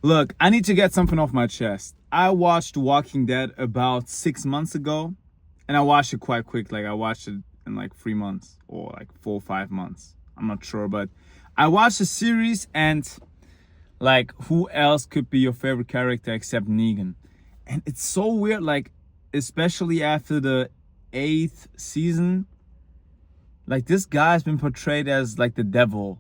Look, I need to get something off my chest. I watched Walking Dead about 6 months ago, and I watched it quite quick. Like, I watched it in like 3 months or like 4 or 5 months. I'm not sure, but I watched the series, and like, who else could be your favorite character except Negan? And it's so weird, like, especially after the 8th season, like, this guy's been portrayed as like the devil.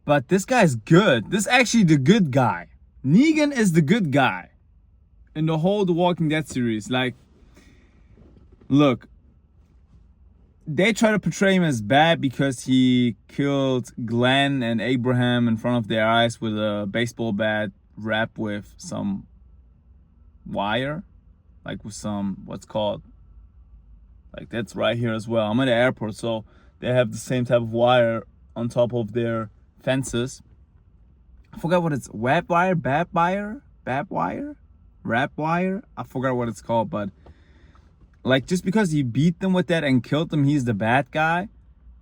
But this guy's good. This is actually the good guy. Negan is the good guy in the whole The Walking Dead series. Like, look, they try to portray him as bad because he killed Glenn and Abraham in front of their eyes with a baseball bat wrapped with some wire. Like, with some, what's called, like, that's right here as well. I'm at the airport, so they have the same type of wire on top of their fences. I forgot what it's, web wire, bab wire, wrap wire. I forgot what it's called, but like, just because he beat them with that and killed them, he's the bad guy.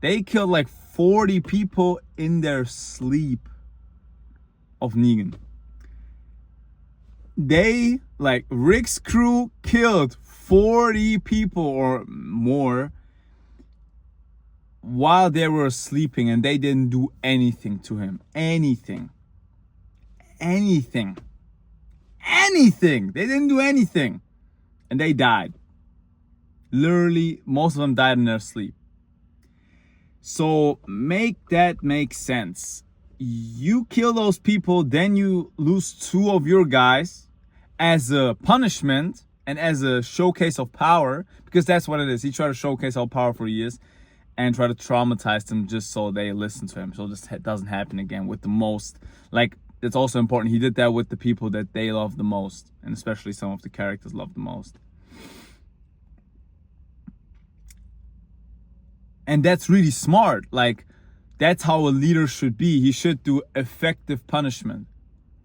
They killed like 40 people in their sleep of Negan. They, like, Rick's crew killed 40 people or more while they were sleeping, and they didn't do anything to him. Anything. They didn't do anything. And they died. Literally, most of them died in their sleep. So make that make sense. You kill those people, then you lose 2 of your guys as a punishment and as a showcase of power, because that's what it is. He tried to showcase how powerful he is and try to traumatize them just so they listen to him, so this doesn't happen again with the most. Like, it's also important, he did that with the people that they love the most, and especially some of the characters love the most. And that's really smart. Like, that's how a leader should be. He should do effective punishment.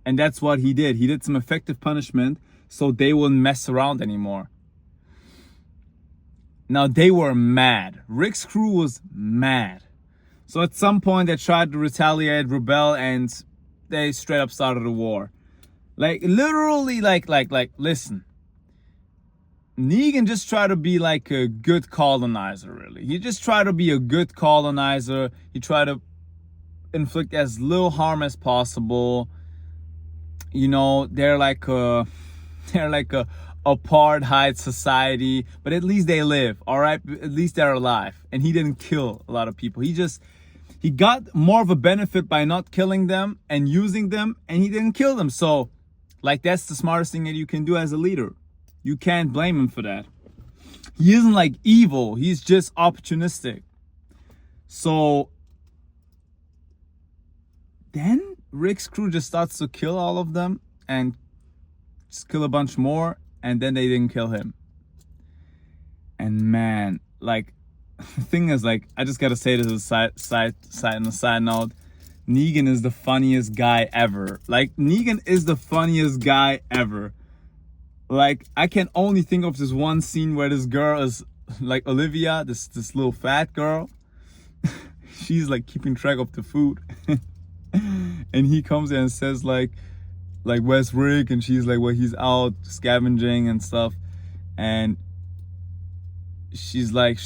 And that's what he did. He did some effective punishment so they wouldn't mess around anymore. Now, they were mad. Rick's crew was mad. So at some point, they tried to retaliate, rebel, and they straight up started a war. Like, literally, like, listen. Negan just tried to be like a good colonizer, really. He just tried to be a good colonizer. He tried to inflict as little harm as possible. You know, they're like a apartheid society, but at least they live, all right? At least they're alive. And he didn't kill a lot of people. He got more of a benefit by not killing them and using them, and he didn't kill them. So, like, that's the smartest thing that you can do as a leader. You can't blame him for that. He isn't like evil. He's just opportunistic. So then Rick's crew just starts to kill all of them and just kill a bunch more, and then they didn't kill him. And man, like, the thing is, like, I just gotta say this as a side note. Negan is the funniest guy ever. Like, Negan is the funniest guy ever. Like, I can only think of this one scene where this girl is, like, Olivia, this little fat girl. She's like keeping track of the food. And he comes in and says like, where's Rick? And she's like, well, he's out scavenging and stuff. And she's like,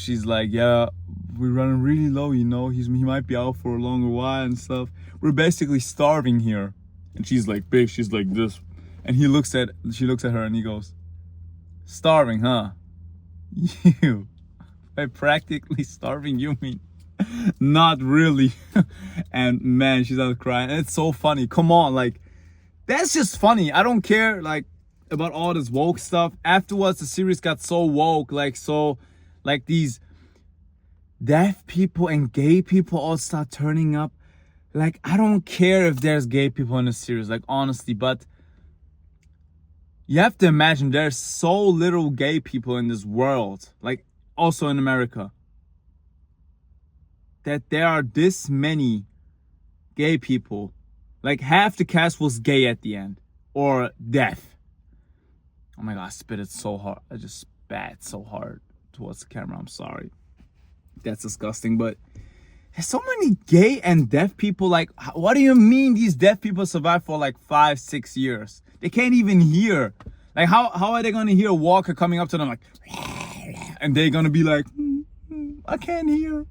yeah, we're running really low, you know. He might be out for a longer while and stuff. We're basically starving here. And she's like big, she's like this. And she looks at her and he goes, starving, huh? You, by practically starving, you mean not really. And man, she started crying. And it's so funny. Come on, like, that's just funny. I don't care, like, about all this woke stuff. Afterwards, the series got so woke, like, these deaf people and gay people all start turning up. Like, I don't care if there's gay people in the series, like, honestly, but you have to imagine there's so little gay people in this world, like, also in America, that there are this many gay people. Like, half the cast was gay at the end, or deaf. Oh my god, I spit it so hard. I just spat so hard towards the camera. I'm sorry. That's disgusting, but There's so many gay and deaf people. Like, what do you mean these deaf people survive for like 5-6 years? They can't even hear. Like, how are they gonna hear a walker coming up to them like, and they're gonna be like, I can't hear.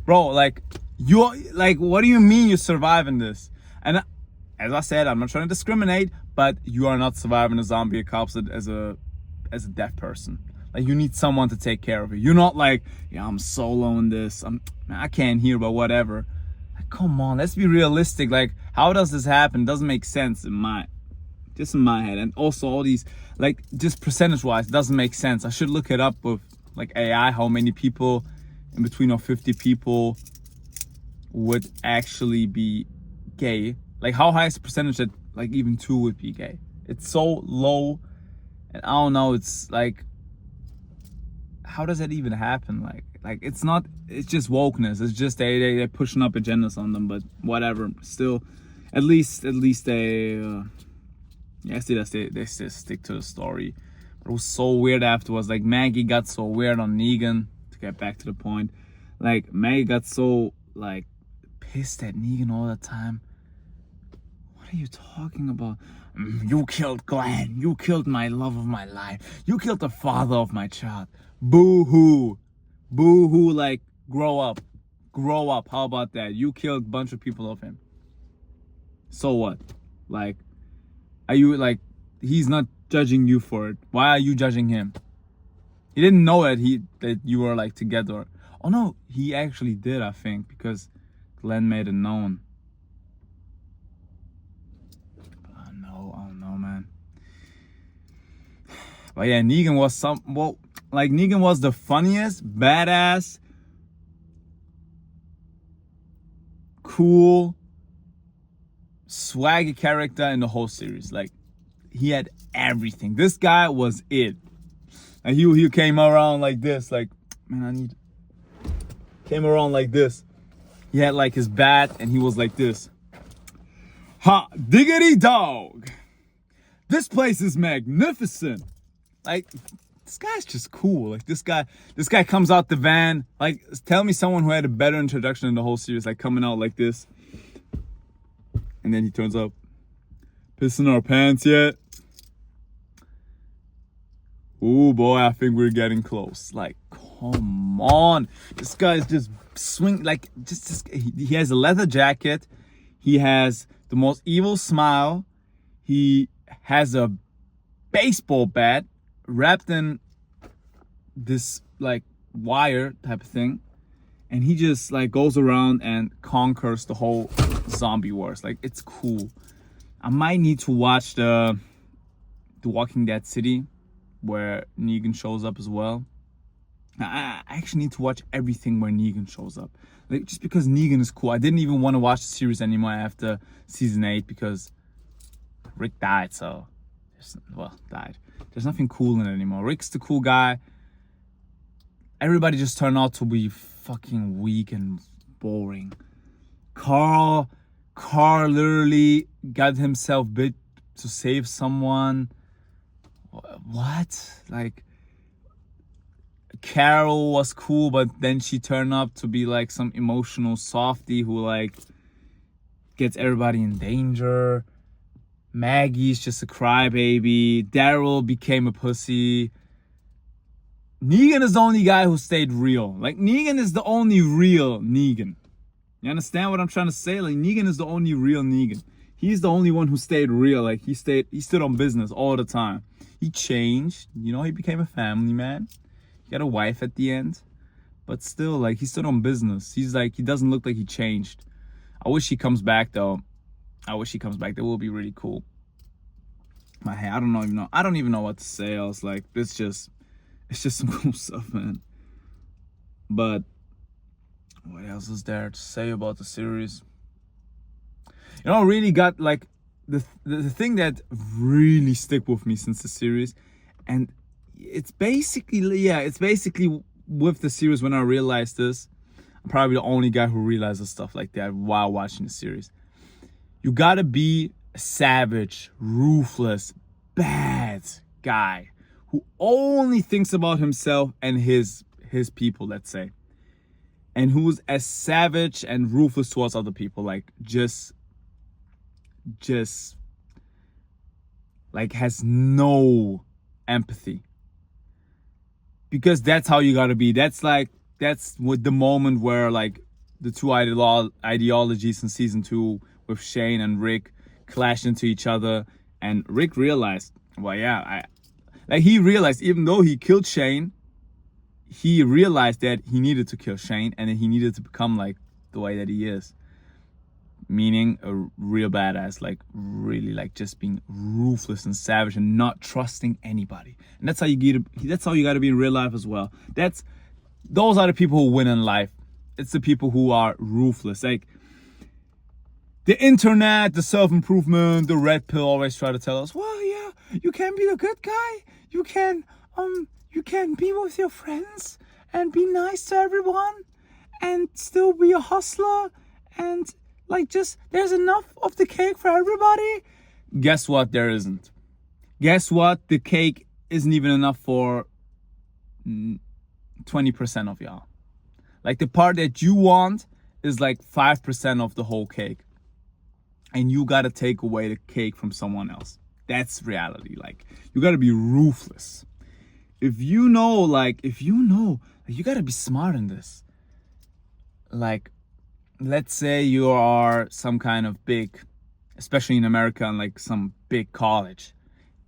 Bro, like, you're like, what do you mean you survive in this? And as I said, I'm not trying to discriminate, but you are not surviving a zombie apocalypse as a deaf person. Like, you need someone to take care of you. You're not like, yeah, I'm solo in this. I can't hear, but whatever. Like, come on, let's be realistic. Like, how does this happen? It doesn't make sense in my head. And also all these, like, just percentage-wise, it doesn't make sense. I should look it up with like AI, how many people in between of 50 people would actually be gay. Like, how high is the percentage that like even 2 would be gay? It's so low, and I don't know. It's like, how does that even happen? Like it's just wokeness. It's just they're pushing up agendas on them. But whatever. Still, at least they they still stick to the story. But it was so weird afterwards. Like, Maggie got so weird on Negan. To get back to the point, like, Maggie got so like pissed at Negan all the time. What are you talking about? You killed Glenn. You killed my love of my life. You killed the father of my child. Boo-hoo. Boo-hoo. Like, grow up. Grow up. How about that? You killed a bunch of people of him. So what? Like, are you like, he's not judging you for it. Why are you judging him? He didn't know that you were like together. Oh no, he actually did, I think, because Glenn made it known. I don't know, man. But yeah, Negan was Negan was the funniest, badass, cool, swaggy character in the whole series. Like, he had everything. This guy was it. And he came around like this, like, man, came around like this. He had like his bat and he was like this. Ha, diggity dog. This place is magnificent. Like, this guy's just cool. Like, this guy comes out the van. Like, tell me someone who had a better introduction in the whole series, like coming out like this. And then he turns up. Pissing our pants yet? Oh boy, I think we're getting close. Like, come on. This guy's just like, he has a leather jacket. He has the most evil smile. He has a baseball bat wrapped in this like wire type of thing. And he just like goes around and conquers the whole zombie wars. Like, it's cool. I might need to watch the Walking Dead City, where Negan shows up as well. I actually need to watch everything where Negan shows up. Like, just because Negan is cool. I didn't even want to watch the series anymore after season 8 because Rick died, so died. There's nothing cool in it anymore. Rick's the cool guy. Everybody just turned out to be fucking weak and boring. Carl literally got himself bit to save someone. What? Like, Carol was cool, but then she turned up to be like some emotional softie who like gets everybody in danger. Maggie's just a crybaby. Daryl became a pussy. Negan is the only guy who stayed real. Like, Negan is the only real Negan. You understand what I'm trying to say? Like, Negan is the only real Negan. He's the only one who stayed real. Like, he stood on business all the time. He changed. You know, he became a family man. He got a wife at the end. But still, like, he stood on business. He's like, he doesn't look like he changed. I wish he comes back, though. I wish he comes back. That will be really cool. My hey, I don't even know what to say else. Like, it's just some cool stuff, man. But what else is there to say about the series? You know, really got like the thing that really stick with me since the series, and it's basically with the series when I realized this. I'm probably the only guy who realizes stuff like that while watching the series. You gotta be a savage, ruthless, bad guy who only thinks about himself and his people, let's say. and who's as savage and ruthless towards other people, like just like has no empathy. Because that's how you gotta be. That's what the moment where like the two ideologies in season 2 with Shane and Rick clashed into each other, and Rick realized, well, yeah, he realized even though he killed Shane, he realized that he needed to kill Shane, and then he needed to become like the way that he is, meaning a real badass, like really like just being ruthless and savage and not trusting anybody. And that's how you gotta be in real life as well. Those are the people who win in life. It's the people who are ruthless. Like the internet, the self-improvement, the red pill always try to tell us, well, yeah, you can be a good guy. You can be with your friends and be nice to everyone and still be a hustler, and like just there's enough of the cake for everybody. Guess what? There isn't. Guess what? The cake isn't even enough for 20% of y'all. Like the part that you want is like 5% of the whole cake. And you gotta take away the cake from someone else. That's reality. Like you gotta be ruthless. If you know, you gotta be smart in this. Like, let's say you are some kind of big, especially in America, in like some big college,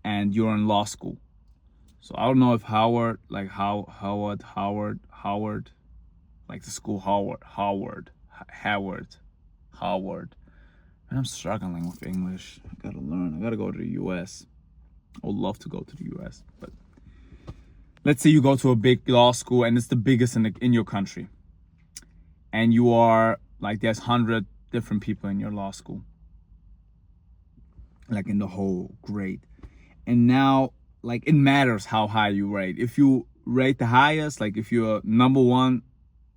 and you're in law school. So I don't know if Howard, like Howard, like the school Howard. And I'm struggling with English. I gotta learn. I gotta go to the US. I would love to go to the US, but let's say you go to a big law school and it's the biggest in your country, and you are like there's 100 different people in your law school, like in the whole grade, and now like it matters how high you rate. If you rate the highest, like if you're number 1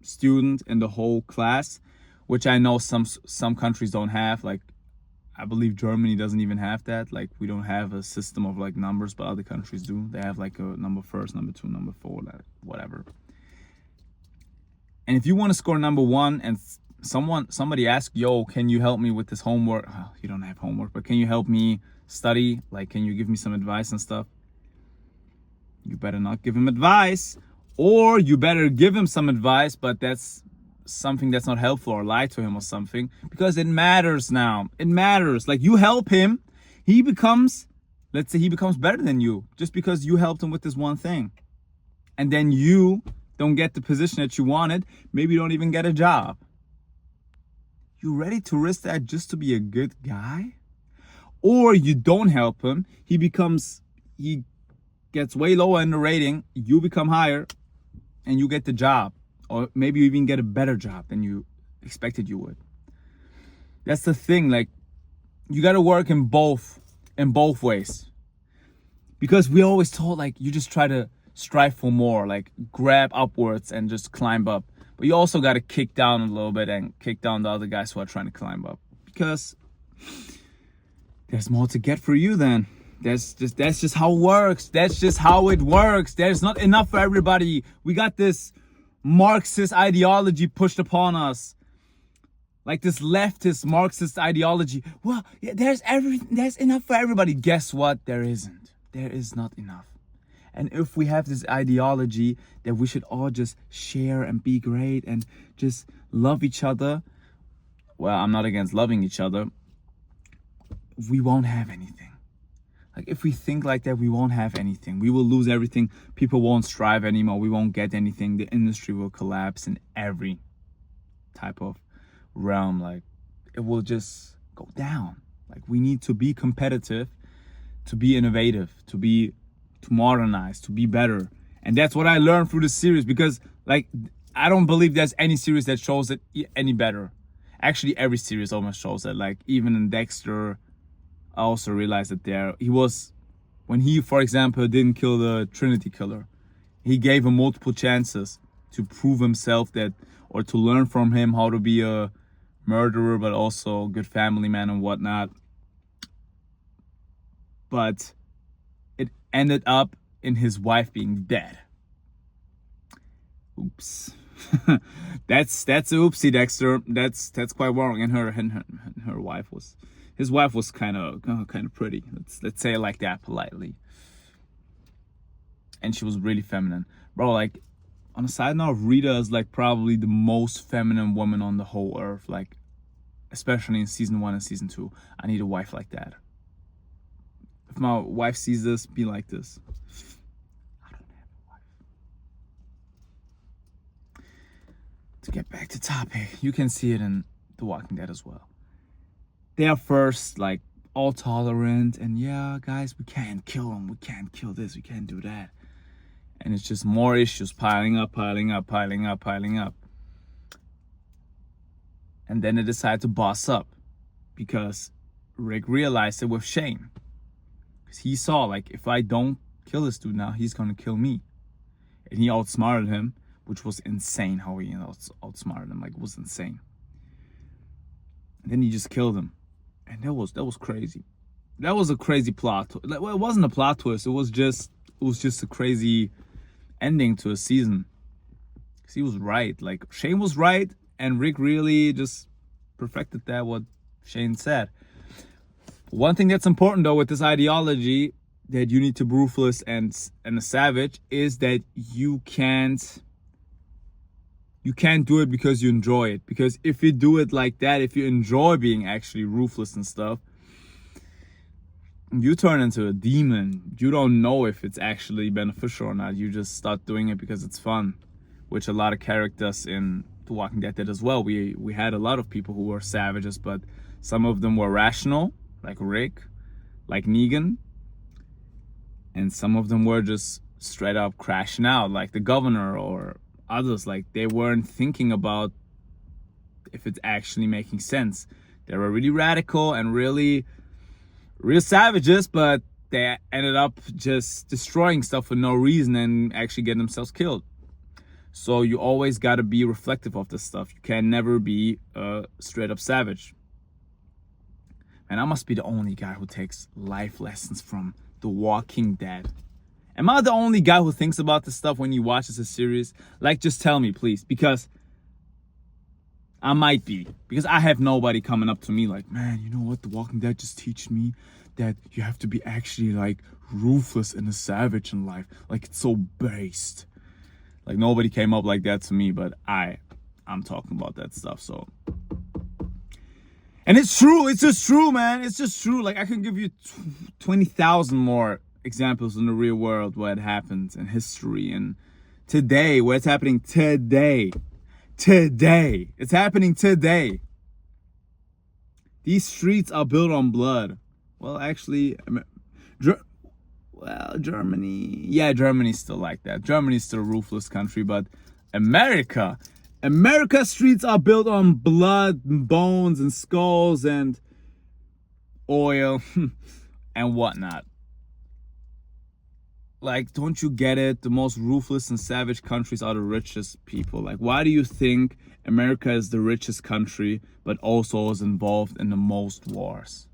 student in the whole class, which I know some countries don't have, like I believe Germany doesn't even have that. Like we don't have a system of like numbers, but other countries do. They have like a number first, number 2, number 4, like whatever. And if you want to score number 1 and somebody asks, yo, can you help me with this homework? Oh, you don't have homework, but can you help me study? Like, can you give me some advice and stuff? You better not give him advice, or you better give him some advice, but that's something that's not helpful, or lie to him or something, because it matters now. It matters. Like you help him, let's say he becomes better than you just because you helped him with this one thing. And then you don't get the position that you wanted. Maybe you don't even get a job. You ready to risk that just to be a good guy? Or you don't help him, he gets way lower in the rating, you become higher, and you get the job. Or maybe you even get a better job than you expected you would. That's the thing, like you gotta work in both ways. Because we always told like you just try to strive for more, like grab upwards and just climb up. But you also gotta kick down a little bit and kick down the other guys who are trying to climb up. Because there's more to get for you then. That's just how it works. That's just how it works. There's not enough for everybody. We got this Marxist ideology pushed upon us, like this leftist Marxist ideology. Well, yeah, there's enough for everybody. Guess what? There isn't. There is not enough. And if we have this ideology that we should all just share and be great and just love each other, well, I'm not against loving each other. We won't have anything. Like if we think like that, we won't have anything. We will lose everything. People won't strive anymore. We won't get anything. The industry will collapse in every type of realm. Like it will just go down. Like we need to be competitive, to be innovative, to modernize, to be better. And that's what I learned through the series, because like I don't believe there's any series that shows it any better. Actually, every series almost shows that. Like even in Dexter, I also realized that when he, for example, didn't kill the Trinity killer, he gave him multiple chances to prove himself or to learn from him how to be a murderer, but also a good family man and whatnot. But it ended up in his wife being dead. Oops. That's a oopsie, Dexter. That's quite wrong. And her wife was, his wife was kind of pretty. Let's say it like that politely. And she was really feminine, bro. Like, on a side note, Rita is like probably the most feminine woman on the whole earth. Like, especially in season 1 and season 2. I need a wife like that. If my wife sees this, be like this. I don't have a wife. To get back to topic, you can see it in The Walking Dead as well. They are first like all tolerant and yeah, guys, we can't kill him. We can't kill this. We can't do that. And it's just more issues piling up. And then they decide to boss up because Rick realized it with Shane. Because he saw, like, if I don't kill this dude now, he's going to kill me. And he outsmarted him, which was insane how he outsmarted him. Like, it was insane. And then he just killed him. And that was crazy. That was a crazy plot. Well, it wasn't a plot twist. It was just a crazy ending to a season. Because he was right. Like, Shane was right. And Rick really just perfected that, what Shane said. One thing that's important, though, with this ideology that you need to be ruthless and a savage is that you can't do it because you enjoy it. Because if you do it like that, if you enjoy being actually ruthless and stuff, you turn into a demon. You don't know if it's actually beneficial or not. You just start doing it because it's fun, which a lot of characters in The Walking Dead did as well. We had a lot of people who were savages, but some of them were rational, like Rick, like Negan, and some of them were just straight up crashing out, like the governor or others. Like, they weren't thinking about if it's actually making sense. They were really radical and real savages, but they ended up just destroying stuff for no reason and actually getting themselves killed. So you always got to be reflective of this stuff. You can never be a straight up savage. And I must be the only guy who takes life lessons from The Walking Dead. Am I the only guy who thinks about this stuff when he watches a series? Like, just tell me, please. Because I might be. Because I have nobody coming up to me like, man, you know what? The Walking Dead just teach me that you have to be actually, like, ruthless and a savage in life. Like, it's so based. Like, nobody came up like that to me, but I'm talking about that stuff, so. And it's true. It's just true, man. It's just true. Like, I can give you 20,000 more examples in the real world where it happens in history and today, where it's happening today. Today. It's happening today. These streets are built on blood. Well, actually, Germany. Yeah, Germany's still like that. Germany's still a ruthless country, but America's streets are built on blood and bones and skulls and oil and whatnot. Like, don't you get it? The most ruthless and savage countries are the richest people. Like, why do you think America is the richest country, but also is involved in the most wars?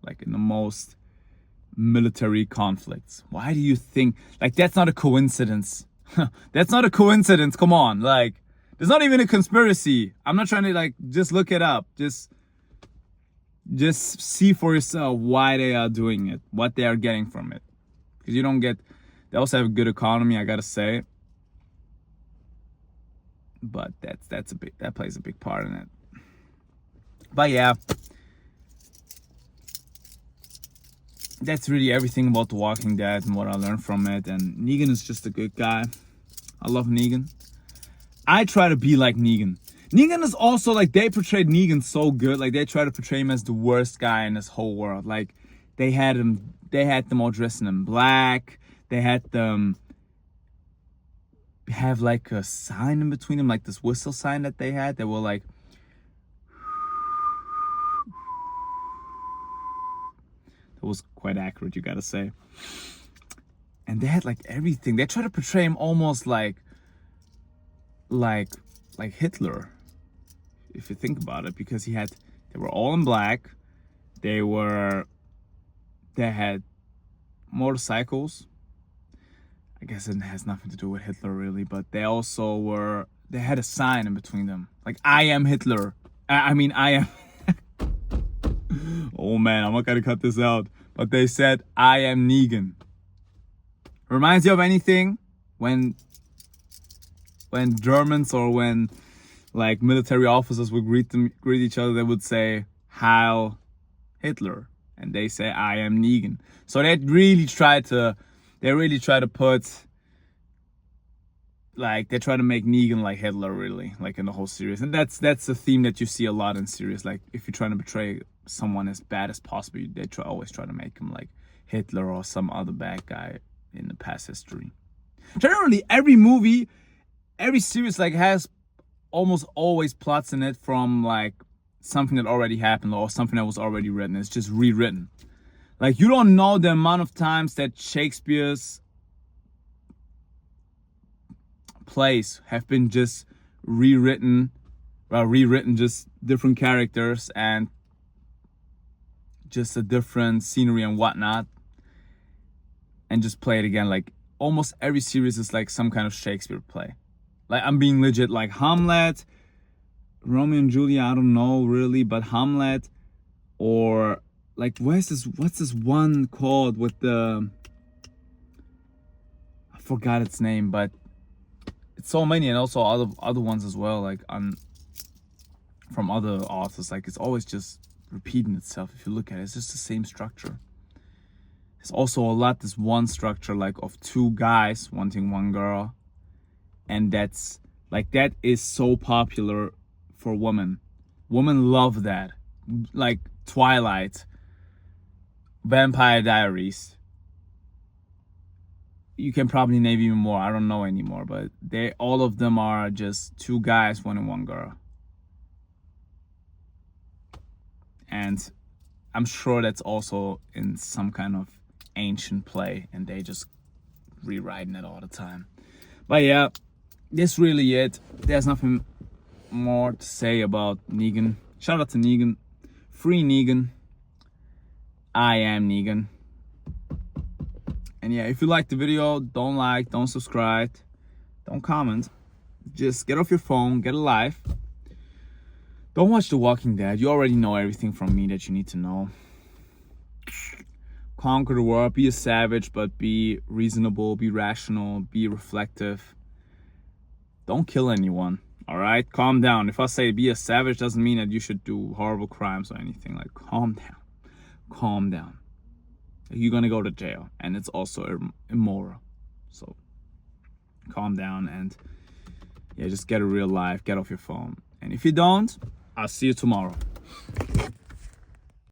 Like, in the most military conflicts. Why do you think? Like, that's not a coincidence. That's not a coincidence. Come on. Like, there's not even a conspiracy. I'm not trying to, like, just look it up. Just see for yourself why they are doing it, what they are getting from it. Because you don't get, they also have a good economy, I gotta say. But that plays a big part in it. But yeah, that's really everything about The Walking Dead and what I learned from it. And Negan is just a good guy. I love Negan. I try to be like Negan. Negan is also, like, they portrayed Negan so good. Like, they try to portray him as the worst guy in this whole world. Like, they had them all dressing in black. They had them have, like, a sign in between them, like this whistle sign that they had. They were like, that was quite accurate, you gotta say. And they had, like, everything. They try to portray him almost like Hitler, if you think about it, because they were all in black. They had motorcycles. I guess it has nothing to do with Hitler really, but they also were they had a sign in between them. Like, I am Hitler. I mean, I am... Oh man, I'm not gonna cut this out. But they said, I am Negan. Reminds you of anything? When Germans or when like military officers would greet each other, they would say, Heil Hitler. And they say, I am Negan. So they really try to put, like, they try to make Negan like Hitler, really, like in the whole series. And that's a theme that you see a lot in series. Like, if you're trying to portray someone as bad as possible, they always try to make him like Hitler or some other bad guy in the past history. Generally, every movie, every series, like, has almost always plots in it from like something that already happened or something that was already written. It's just rewritten. Like, you don't know the amount of times that Shakespeare's plays have been just rewritten, just different characters and just a different scenery and whatnot, and just play it again. Like, almost every series is like some kind of Shakespeare play. Like, I'm being legit. Like Hamlet, Romeo and Juliet, I don't know really, but Hamlet, or like, what's this one called with the, I forgot its name, but it's so many, and also other ones as well, like from other authors. Like, it's always just repeating itself. If you look at it, it's just the same structure. There's also a lot this one structure, like, of two guys wanting one girl, and that's like, that is so popular for women. Women love that. Like Twilight, Vampire Diaries. You can probably name even more. I don't know anymore, but all of them are just two guys wanting one girl. And I'm sure that's also in some kind of ancient play, and they just rewriting it all the time. But yeah, that's really it. There's nothing more to say about Negan. Shout out to Negan. Free Negan. I am Negan. And yeah, if you liked the video, don't like, don't subscribe, don't comment. Just get off your phone, get a life. Don't watch The Walking Dead. You already know everything from me that you need to know. Conquer the world, be a savage, but be reasonable, be rational, be reflective. Don't kill anyone, all right? Calm down. If I say be a savage, doesn't mean that you should do horrible crimes or anything. Like, calm down. Calm down. You're gonna go to jail, and it's also immoral. So calm down, and yeah, just get a real life, get off your phone. And if you don't, I'll see you tomorrow.